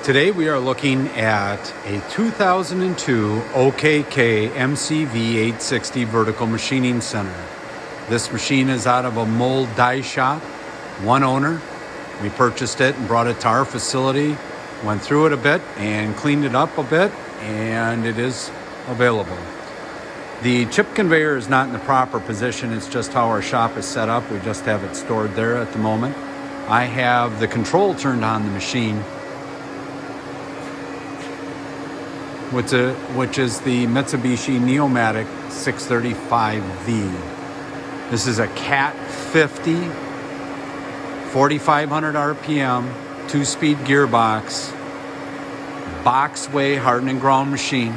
Today we are looking at a 2002 OKK MCV860 vertical machining center. This machine is out of a mold die shop, one owner. We purchased it and brought it to our facility, went through it a bit and cleaned it up a bit, and it is available. The chip conveyor is not in the proper position. It's just how our shop is set up. We just have it stored there at the moment. I have the control turned on the machine, which is the Mitsubishi Neomatic 635V. This is a Cat 50, 4,500 RPM, 2-speed gearbox, boxway hardened and ground machine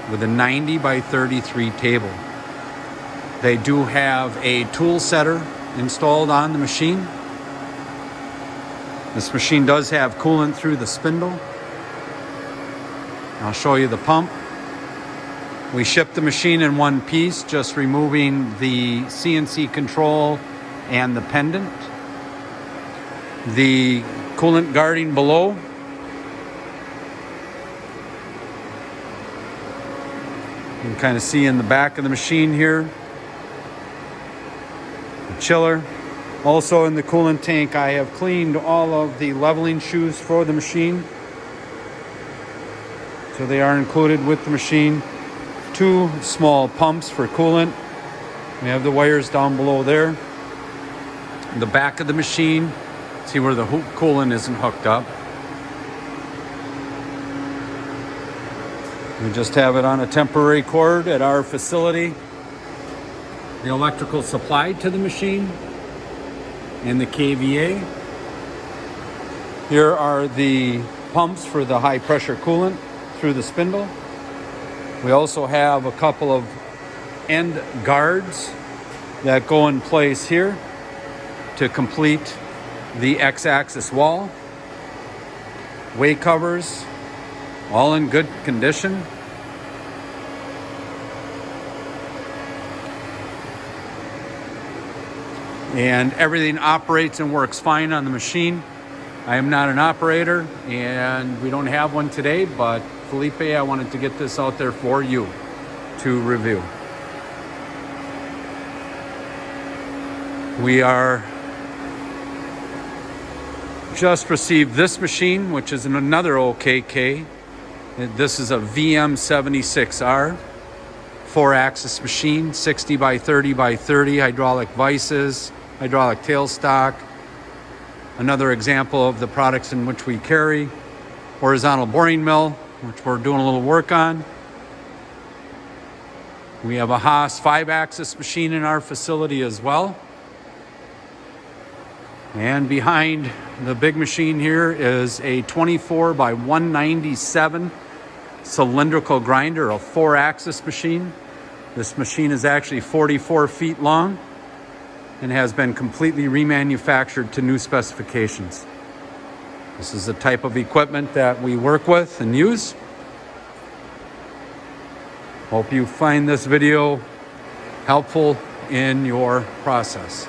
with a 90 by 33 table. They do have a tool setter installed on the machine. This machine does have coolant through the spindle. I'll show you the pump. We shipped the machine in one piece, just removing the CNC control and the pendant. The coolant guarding below. You can kind of see in the back of the machine here. The chiller. Also in the coolant tank, I have cleaned all of the leveling shoes for the machine. So they are included with the machine. 2 small pumps for coolant. We have the wires down below there. In the back of the machine, see where the coolant isn't hooked up. We just have it on a temporary cord at our facility. The electrical supply to the machine and the KVA. Here are the pumps for the high pressure coolant through the spindle. We also have a couple of end guards that go in place here to complete the X-axis wall. Way covers, all in good condition. And everything operates and works fine on the machine. I am not an operator and we don't have one today, but Felipe, I wanted to get this out there for you to review. We are just received this machine, which is another OKK. This is a VM76R 4-axis machine, 60 by 30 by 30, hydraulic vices, hydraulic tailstock. Another example of the products in which we carry. Horizontal boring mill, which we're doing a little work on. We have a Haas 5-axis machine in our facility as well. And behind the big machine here is a 24 by 197 cylindrical grinder, a 4-axis machine. This machine is actually 44 feet long and has been completely remanufactured to new specifications. This is the type of equipment that we work with and use. Hope you find this video helpful in your process.